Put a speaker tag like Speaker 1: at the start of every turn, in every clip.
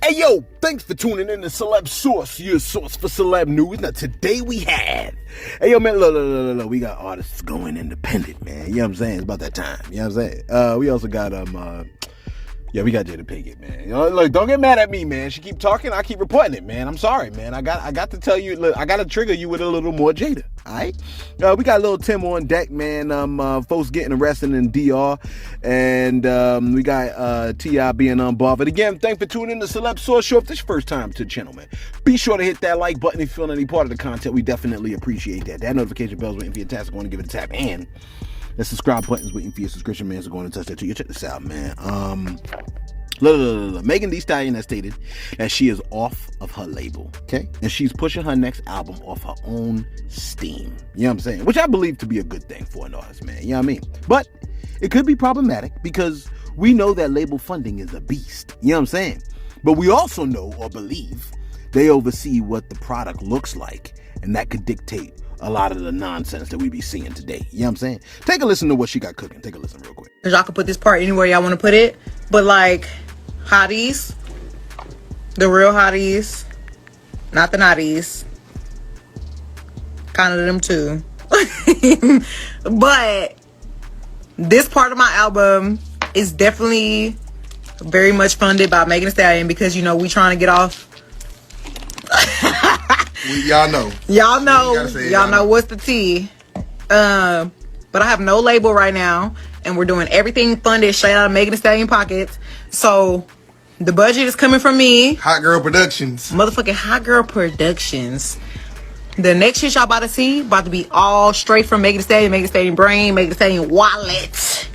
Speaker 1: Hey yo, thanks for tuning in to Celeb Source, your source for celeb news. Now today we have, hey yo man, look, we got artists going independent, man. You know what I'm saying? It's about that time. You know what I'm saying? We also got we got Jada Pinkett, man. You know, look, don't get mad at me, man. She keep talking, I keep reporting it, man. I'm sorry, man. I got to tell you, look, I got to trigger you with a little more Jada, all right? We got little Tim on deck, man. Folks getting arrested in DR, and we got T.I. being unbothered. Again, thanks for tuning in to Celeb Source Show. If this is your first time to the channel, man, be sure to hit that like button if you feel any part of the content. We definitely appreciate that. That notification bell's waiting for your task. I want to give it a tap, and the subscribe button's waiting for your subscription, man. So go on and touch that too. You check this out, man. Megan Thee Stallion has stated that she is off of her label, okay? And she's pushing her next album off her own steam. You know what I'm saying? Which I believe to be a good thing for an artist, man. You know what I mean? But it could be problematic because we know that label funding is a beast. You know what I'm saying? But we also know or believe they oversee what the product looks like, and that could dictate a lot of the nonsense that we be seeing today. You know what I'm saying? Take a listen to what she got cooking. Take a listen real quick.
Speaker 2: Cause y'all can put this part anywhere y'all want to put it. But like hotties, the real hotties, not the naughties. Kind of them too. But this part of my album is definitely very much funded by Megan Thee Stallion because, you know, we trying to get off.
Speaker 3: Y'all know
Speaker 2: what's the tea. But I have no label right now, and we're doing everything funded straight out of Megan Thee Stallion pockets. So the budget is coming from me.
Speaker 3: Hot Girl Productions.
Speaker 2: Motherfucking Hot Girl Productions. The next shit y'all about to see about to be all straight from Megan Thee Stallion, Megan Thee Stallion brain, Megan Thee Stallion wallet.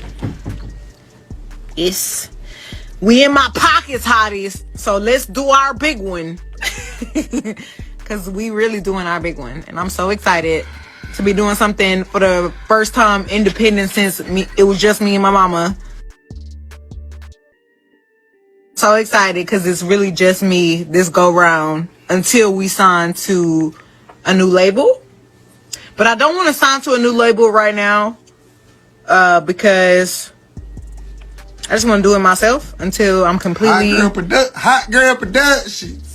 Speaker 2: Yes. We in my pockets, hotties. So let's do our big one. Because we really doing our big one. And I'm so excited to be doing something for the first time independent since it was just me and my mama. So excited because it's really just me this go round until we sign to a new label. But I don't want to sign to a new label right now because I just want to do it myself until I'm completely
Speaker 3: Hot Girl Productions.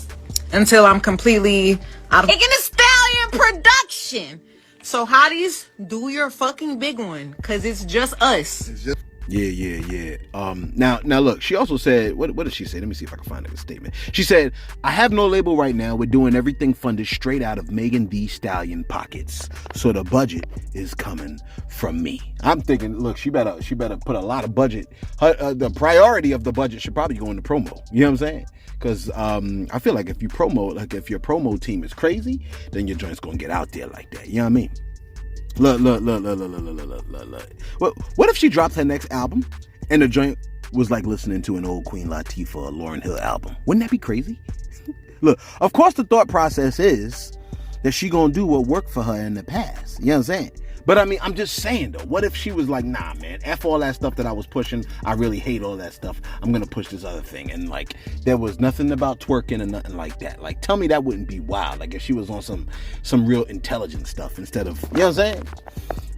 Speaker 2: Until I'm completely out of Megan Thee Stallion production. So hotties, do your fucking big one, cause it's just us.
Speaker 1: Yeah. Now look, she also said, what did she say? Let me see if I can find a statement. She said, I have no label right now. We're doing everything funded straight out of Megan Thee Stallion pockets. So the budget is coming from me. I'm thinking, look, she better put a lot of budget. The priority of the budget should probably go into promo. You know what I'm saying? Because I feel like if your promo team is crazy, then your joint's gonna get out there like that. You know what I mean? Look. What if she dropped her next album and the joint was like listening to an old Queen Latifah or Lauryn Hill album? Wouldn't that be crazy? Look, of course the thought process is that she gonna do what worked for her in the past. You know what I'm saying? But I mean, I'm just saying though, what if she was like, nah, man, F all that stuff that I was pushing. I really hate all that stuff. I'm going to push this other thing. And like, there was nothing about twerking and nothing like that. Like, tell me that wouldn't be wild. Like if she was on some real intelligent stuff instead of, you know what I'm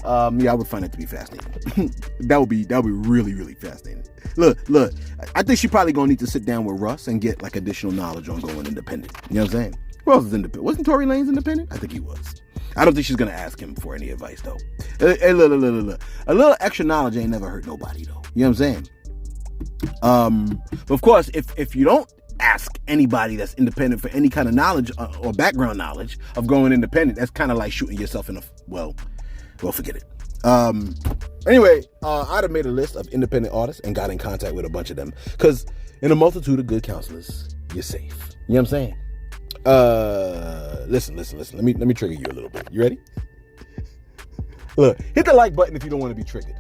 Speaker 1: saying? I would find it to be fascinating. that would be really, really fascinating. Look, I think she probably going to need to sit down with Russ and get like additional knowledge on going independent. You know what I'm saying? Who else is independent? Wasn't Tory Lanez independent? I think he was. I don't think she's going to ask him for any advice, though. Hey, look. A little extra knowledge ain't never hurt nobody, though. You know what I'm saying? But of course, if you don't ask anybody that's independent for any kind of knowledge or background knowledge of going independent, that's kind of like shooting yourself in the... Well, forget it. Anyway, I'd have made a list of independent artists and got in contact with a bunch of them. Because in a multitude of good counselors, you're safe. You know what I'm saying? Listen. Let me trigger you a little bit. You ready? Look, hit the like button if you don't want to be triggered.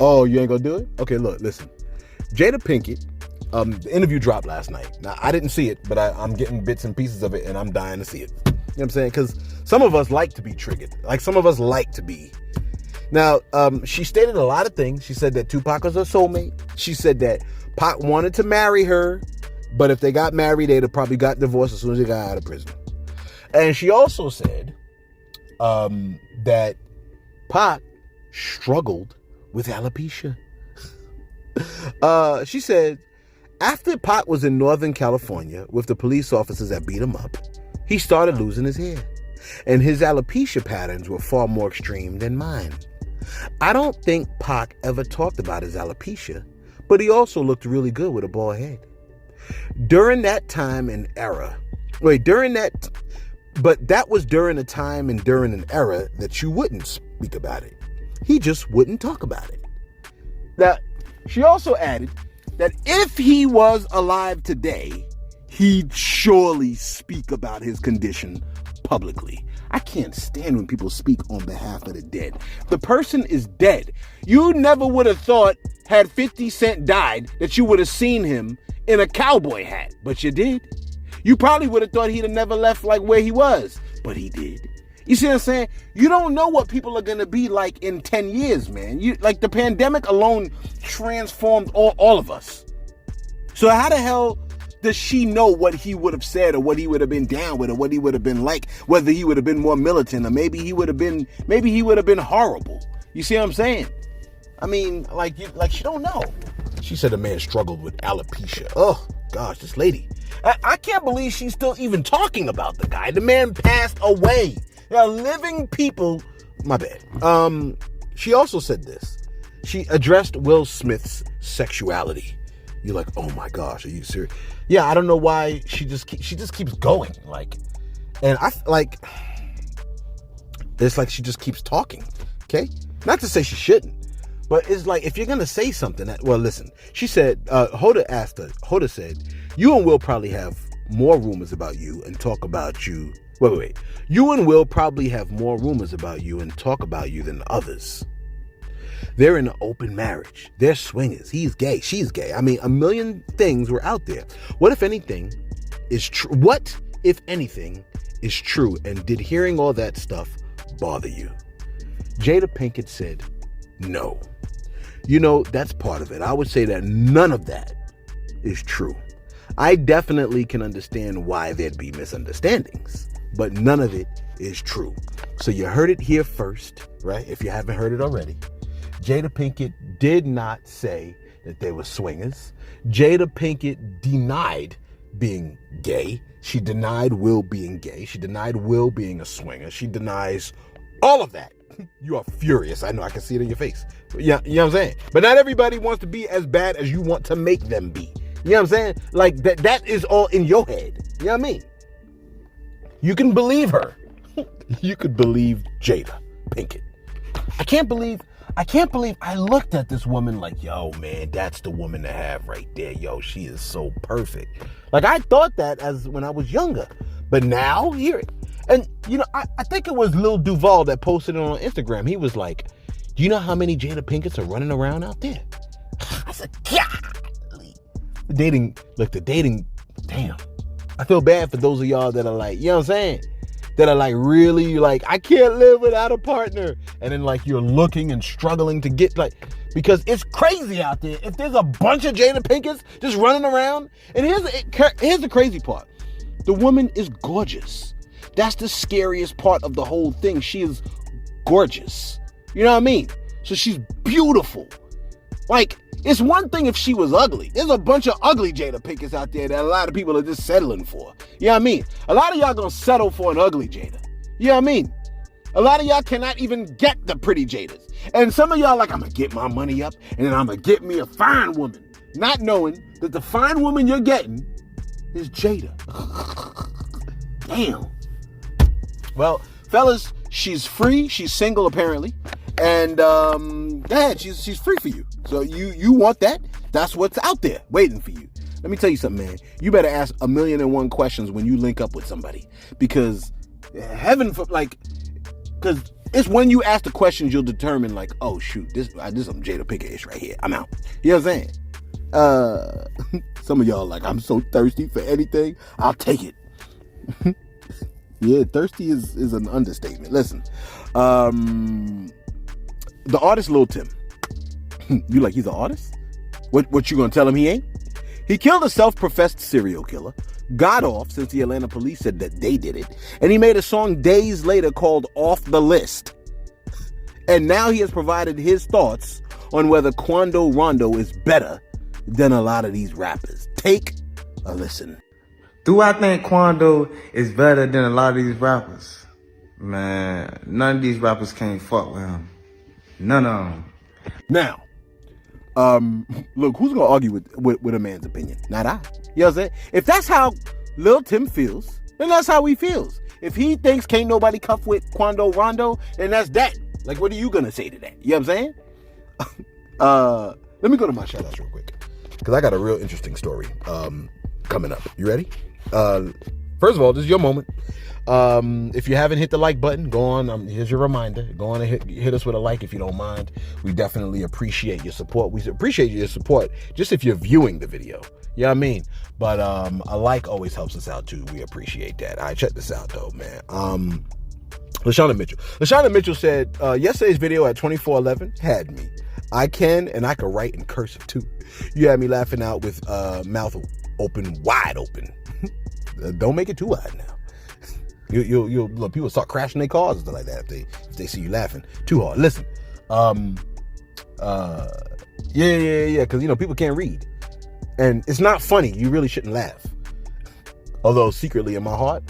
Speaker 1: Oh, you ain't gonna do it? Okay, look, listen. Jada Pinkett, the interview dropped last night. Now, I didn't see it, but I'm getting bits and pieces of it, and I'm dying to see it. You know what I'm saying? Because some of us like to be triggered. Like, some of us like to be. Now, she stated a lot of things. She said that Tupac was her soulmate. She said that Pac wanted to marry her, but if they got married, they'd have probably got divorced as soon as they got out of prison. And she also said that Pac struggled with alopecia. She said After Pac was in Northern California with the police officers that beat him up, he started losing his hair. And his alopecia patterns were far more extreme than mine. I don't think Pac ever talked about his alopecia, but he also looked really good with a bald head. During that time and era, but that was during a time and during an era that you wouldn't speak about it. He just wouldn't talk about it. Now, she also added that if he was alive today, he'd surely speak about his condition publicly. I can't stand when people speak on behalf of the dead. The person is dead. You never would have thought, had 50 Cent died, that you would have seen him in a cowboy hat, but you did. You probably would have thought he'd have never left like where he was, but he did. You see what I'm saying? You don't know what people are going to be like in 10 years, man. Like the pandemic alone transformed all of us. So how the hell does she know what he would have said or what he would have been down with or what he would have been like, whether he would have been more militant or maybe he would have been horrible. You see what I'm saying? I mean, like she don't know. She said a man struggled with alopecia. Oh, gosh, this lady. I can't believe she's still even talking about the guy. The man passed away. There are living people. My bad. She also said this. She addressed Will Smith's sexuality. You're like, oh my gosh, are you serious? Yeah, I don't know why she just keeps going. It's like she just keeps talking. Okay? Not to say she shouldn't. But it's like, if you're going to say something, well, listen, she said, Hoda said, you and Will probably have more rumors about you and talk about you. Wait. You and Will probably have more rumors about you and talk about you than others. They're in an open marriage. They're swingers. He's gay. She's gay. I mean, a million things were out there. What if anything is true? What if anything is true? And did hearing all that stuff bother you? Jada Pinkett said, no. You know, that's part of it. I would say that none of that is true. I definitely can understand why there'd be misunderstandings, but none of it is true. So you heard it here first, right? If you haven't heard it already. Jada Pinkett did not say that they were swingers. Jada Pinkett denied being gay. She denied Will being gay. She denied Will being a swinger. She denies all of that. You are furious. I know. I can see it in your face. Yeah, you know what I'm saying? But not everybody wants to be as bad as you want to make them be. You know what I'm saying? Like that is all in your head. You know what I mean? You can believe her. You could believe Jada Pinkett. I can't believe I looked at this woman like, yo, man, that's the woman to have right there. Yo, she is so perfect. Like, I thought that as when I was younger. But now, here. And, you know, I think it was Lil Duval that posted it on Instagram. He was like, do you know how many Jada Pinketts are running around out there? I said, golly. The dating, damn. I feel bad for those of y'all that are like, you know what I'm saying? That are like really like, I can't live without a partner. And then like you're looking and struggling to get like, because it's crazy out there. If there's a bunch of Jada Pinketts just running around, and here's the crazy part. The woman is gorgeous. That's the scariest part of the whole thing. She is gorgeous. You know what I mean? So she's beautiful. Like, it's one thing if she was ugly. There's a bunch of ugly Jada Pinketts out there that a lot of people are just settling for. You know what I mean? A lot of y'all gonna settle for an ugly Jada. You know what I mean? A lot of y'all cannot even get the pretty Jadas. And some of y'all like, I'm gonna get my money up and then I'm gonna get me a fine woman. Not knowing that the fine woman you're getting is Jada. Damn. Well, fellas, she's free. She's single apparently. And she's free for you. So you want that? That's what's out there waiting for you. Let me tell you something, man. You better ask 1,000,001 questions when you link up with somebody, because because it's when you ask the questions you'll determine like, oh shoot, this some Jada Pinkett right here. I'm out. You know what I'm saying? Some of y'all like, I'm so thirsty for anything. I'll take it. Yeah, thirsty is an understatement. Listen, the artist Lil Tim. You like he's an artist? What you gonna tell him he ain't? He killed a self-professed serial killer, got off since the Atlanta police said that they did it, and he made a song days later called Off the List. And now he has provided his thoughts on whether Quando Rondo is better than a lot of these rappers. Take a listen.
Speaker 4: Do I think Quando is better than a lot of these rappers? Man, none of these rappers can't fuck with him. None of them.
Speaker 1: Now, look, who's gonna argue with a man's opinion? Not I. You know what I'm saying? If that's how Lil Tim feels, then that's how he feels. If he thinks can't nobody cuff with Quando Rondo, then that's that. Like, what are you gonna say to that? You know what I'm saying? Let me go to my shout outs real quick, because I got a real interesting story coming up. You ready? First of all, this is your moment. If you haven't hit the like button, go on. Here's your reminder. Go on and hit us with a like if you don't mind. We definitely appreciate your support. We appreciate your support just if you're viewing the video. You know what I mean? But a like always helps us out too. We appreciate that. All right, check this out though, man. LaShawna Mitchell said, yesterday's video at 24:11 had me. I can write in cursive too. You had me laughing out with mouth open, wide open. Don't make it too wide now. You'll look, people start crashing their cars and stuff like that if they see you laughing too hard. Listen, yeah, because people can't read, and it's not funny. You really shouldn't laugh. Although secretly in my heart,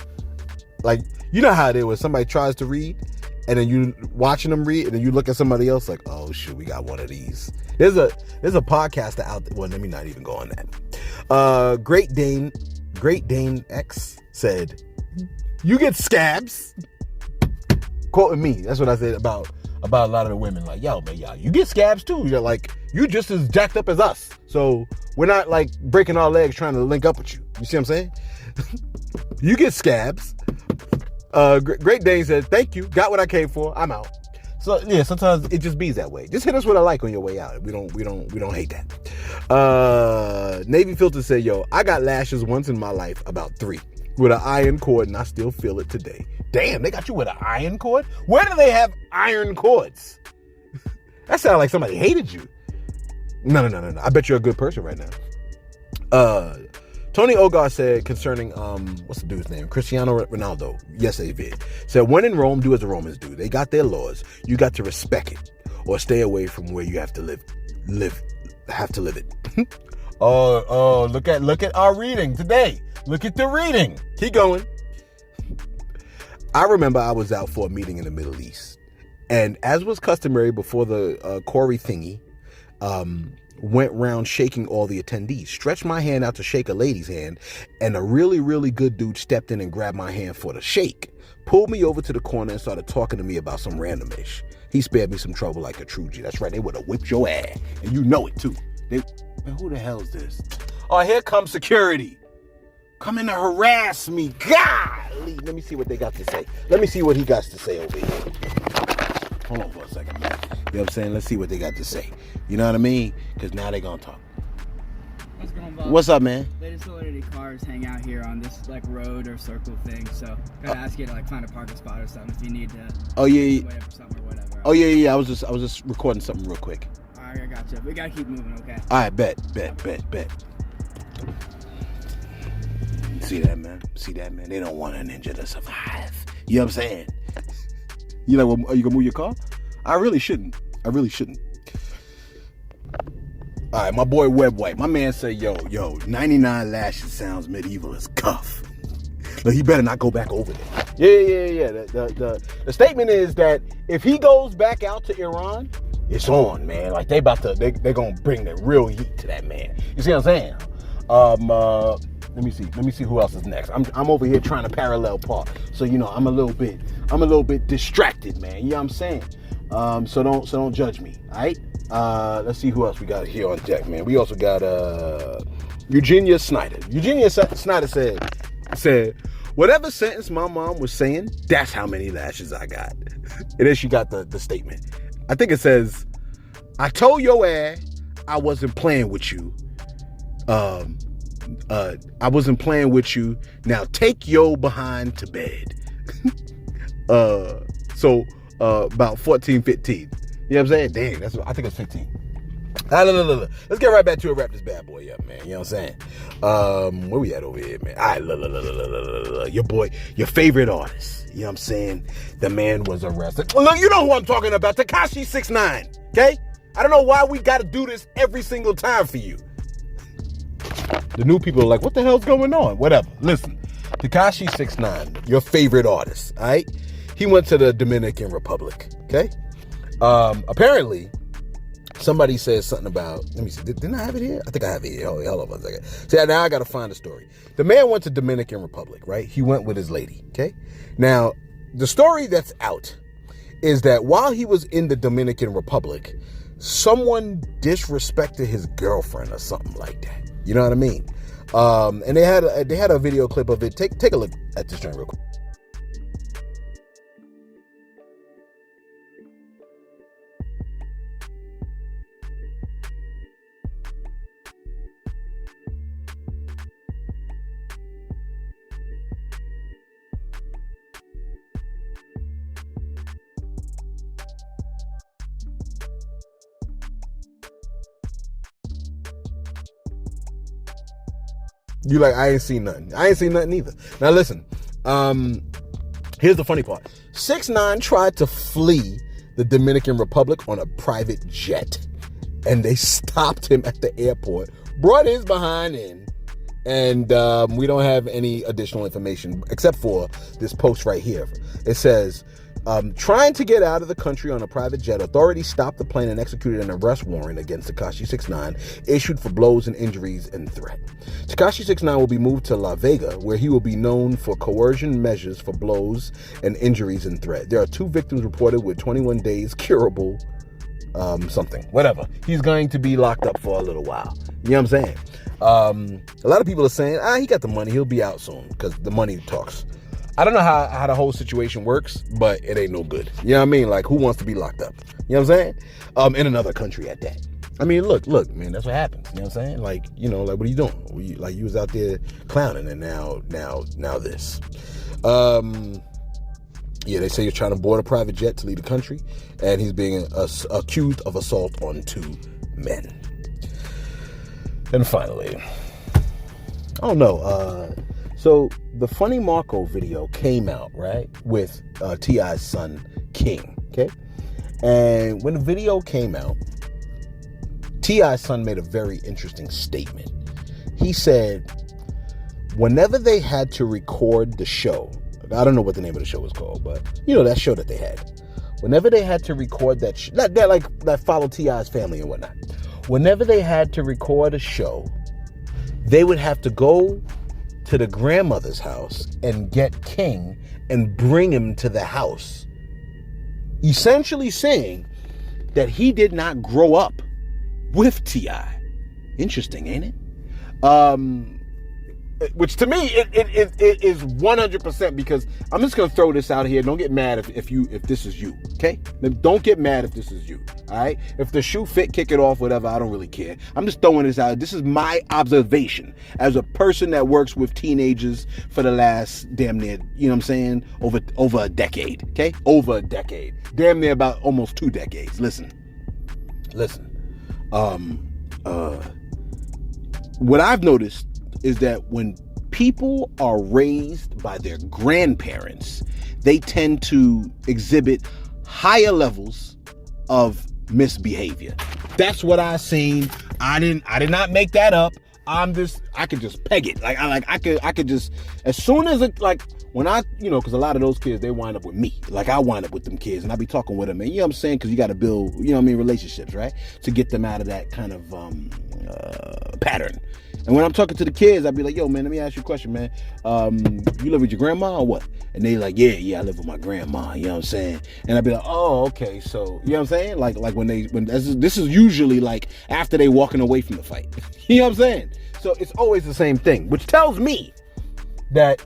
Speaker 1: like, you know how it is when somebody tries to read, and then you watching them read, and then you look at somebody else like, oh shoot, we got one of these. There's a podcaster out there. Well, let me not even go on that. Great Dane X said, "You get scabs." Quoting me. That's what I said about a lot of the women. Like, yo, man, you get scabs too. You're like, you just as jacked up as us. So we're not like breaking our legs trying to link up with you. You see what I'm saying? You get scabs. Great Dane said, "Thank you. Got what I came for. I'm out." So yeah, sometimes it just be that way. Just hit us with a like on your way out. We don't hate that. Navy Filter said, "Yo, I got lashes once in my life, about 3. With an iron cord, and I still feel it today." Damn, they got you with an iron cord? Where do they have iron cords? That sounds like somebody hated you. No. I bet you're a good person right now. Tony Ogar said concerning, what's the dude's name? Cristiano Ronaldo. Yesterday's vid. Said, when in Rome, do as the Romans do. They got their laws. You got to respect it or stay away from where you have to live it. Oh, look at our reading today. Look at the reading. Keep going. I remember I was out for a meeting in the Middle East, and as was customary before the Corey thingy, went round shaking all the attendees. Stretched my hand out to shake a lady's hand, and a really, really good dude stepped in and grabbed my hand for the shake. Pulled me over to the corner and started talking to me about some randomish. He spared me some trouble like a true G. That's right, they would have whipped your ass, and you know it too. Man, who the hell is this? Oh, here comes security. Coming to harass me. Golly. Let me see what they got to say. Let me see what he got to say over here. Hold on for a second, man. You know what I'm saying? Let's see what they got to say. You know what I mean? Because now they're going to talk.
Speaker 5: What's going on?
Speaker 1: What's up, man?
Speaker 5: Latest celebrity cars hang out here on this like road or circle thing, so gotta ask you to like find a parking spot or something if you need to.
Speaker 1: Oh yeah.
Speaker 5: Wait for something or whatever.
Speaker 1: Oh yeah. I was just recording something real quick.
Speaker 5: All right, I got you. We gotta keep moving, okay?
Speaker 1: All right, bet. See that, man? They don't want a ninja to survive. You know what I'm saying? You like, well, are you gonna move your car? I really shouldn't. All right, my boy Web White. My man said, yo, 99 lashes sounds medieval as cuff. Look, he better not go back over there. Yeah. The statement is that if he goes back out to Iran, it's on, man. Like they're gonna bring the real heat to that man. You see what I'm saying? Let me see who else is next. I'm over here trying to parallel park. So I'm a little bit distracted, man. You know what I'm saying? So don't judge me, all right? Let's see who else we got here on deck, man. We also got Eugenia Snyder. Eugenia Snyder said, whatever sentence my mom was saying, that's how many lashes I got. And then she got the statement. I think it says, I told your ass I wasn't playing with you. I wasn't playing with you. Now take your behind to bed. So about 14, 15. You know what I'm saying? Dang, I think it's 15. Let's get right back to it. Wrap this bad boy up, man. You know what I'm saying? Where we at over here, man? All right, your boy, your favorite artist. You know what I'm saying? The man was arrested. Well, look, you know who I'm talking about. Tekashi 6ix9ine. Okay? I don't know why we got to do this every single time for you. The new people are like, what the hell's going on? Whatever. Listen, Tekashi 6ix9ine, your favorite artist, all right? He went to the Dominican Republic, okay? Apparently, somebody says something about, let me see, didn't I have it here? I think I have it here. Hold on 1 second. See, now I got to find the story. The man went to Dominican Republic, right? He went with his lady, okay? Now, the story that's out is that while he was in the Dominican Republic, someone disrespected his girlfriend or something like that. You know what I mean? And they had a video clip of it. Take a look at this joint real quick. You like, I ain't seen nothing. I ain't seen nothing either. Now listen, here's the funny part. 6ix9ine tried to flee the Dominican Republic on a private jet, and they stopped him at the airport, brought his behind in, and we don't have any additional information except for this post right here. It says, trying to get out of the country on a private jet, authorities stopped the plane and executed an arrest warrant against Tekashi 6ix9ine, issued for blows and injuries and threat. Tekashi 6ix9ine will be moved to La Vega, where he will be known for coercion measures for blows and injuries and threat. There are 2 victims reported with 21 days curable something, whatever. He's going to be locked up for a little while. You know what I'm saying? A lot of people are saying, he got the money, he'll be out soon, because the money talks. I don't know how the whole situation works, but it ain't no good. You know what I mean? Like, who wants to be locked up? You know what I'm saying? In another country at that. I mean, look, man, that's what happens. You know what I'm saying? Like, you know, like, what are you doing? You was out there clowning, and now this. Yeah, they say you're trying to board a private jet to leave the country, and he's being accused of assault on 2 men. And finally, I don't know, so the Funny Marco video came out, right, with T.I.'s son, King, okay? And when the video came out, T.I.'s son made a very interesting statement. He said, whenever they had to record the show, I don't know what the name of the show was called, but you know, that show that they had. Whenever they had to record that that followed T.I.'s family and whatnot. Whenever they had to record a show, they would have to go to the grandmother's house and get King and bring him to the house. Essentially saying that he did not grow up with T.I. Interesting, ain't it? Which to me, it is 100%, because I'm just going to throw this out here. Don't get mad if this is you, okay? Don't get mad if this is you, all right? If the shoe fit, kick it off, whatever, I don't really care. I'm just throwing this out. This is my observation as a person that works with teenagers for the last damn near, you know what I'm saying, over a decade, okay? Over a decade. Damn near about almost 2 decades. Listen. What I've noticed is that when people are raised by their grandparents, they tend to exhibit higher levels of misbehavior. That's what I seen. I did not make that up. I could just peg it. I could just, as soon as it, like, when I, you know, because a lot of those kids, they wind up with me. Like, I wind up with them kids, and I be talking with them, and you know what I'm saying? Because you got to build, you know what I mean, relationships, right? To get them out of that kind of pattern. And when I'm talking to the kids, I'd be like, yo, man, let me ask you a question, man. You live with your grandma or what? And they like, yeah, I live with my grandma, you know what I'm saying? And I'd be like, oh, okay, so, you know what I'm saying? Like when this is usually like after they walking away from the fight. You know what I'm saying? So it's always the same thing, which tells me that,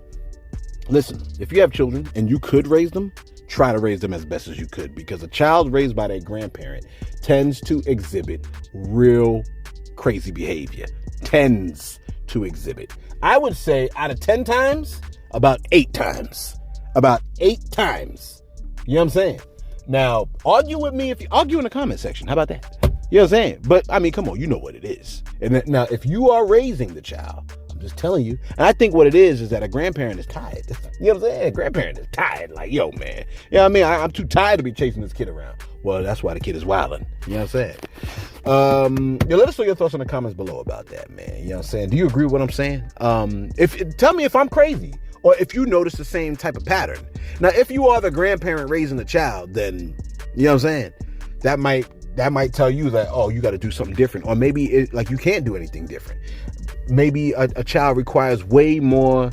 Speaker 1: listen, if you have children and you could raise them, try to raise them as best as you could, because a child raised by their grandparent tends to exhibit real crazy behavior. Tends to exhibit. I would say out of 10 times, about 8 times. About 8 times. You know what I'm saying? Now, argue with me if you argue in the comment section. How about that? You know what I'm saying? But, I mean, come on, you know what it is. And now, if you are raising the child, I'm just telling you, and I think what it is that a grandparent is tired. You know what I'm saying? A grandparent is tired. Like, yo, man. You know what I mean? I'm too tired to be chasing this kid around. Well, that's why the kid is wilding. You know what I'm saying? Let us know your thoughts in the comments below about that, man. You know what I'm saying? Do you agree with what I'm saying? Tell me if I'm crazy or if you notice the same type of pattern. Now, if you are the grandparent raising the child, then you know what I'm saying? That might tell you that, oh, you got to do something different, or maybe you can't do anything different. Maybe a child requires way more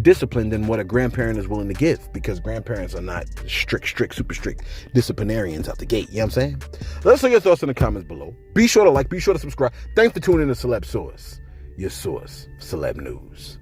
Speaker 1: discipline than what a grandparent is willing to give, because grandparents are not super strict disciplinarians out the gate. You know what I'm saying? Let us know your thoughts in the comments below. Be sure to like, be sure to subscribe. Thanks for tuning in to Celeb Source, your source, celeb news.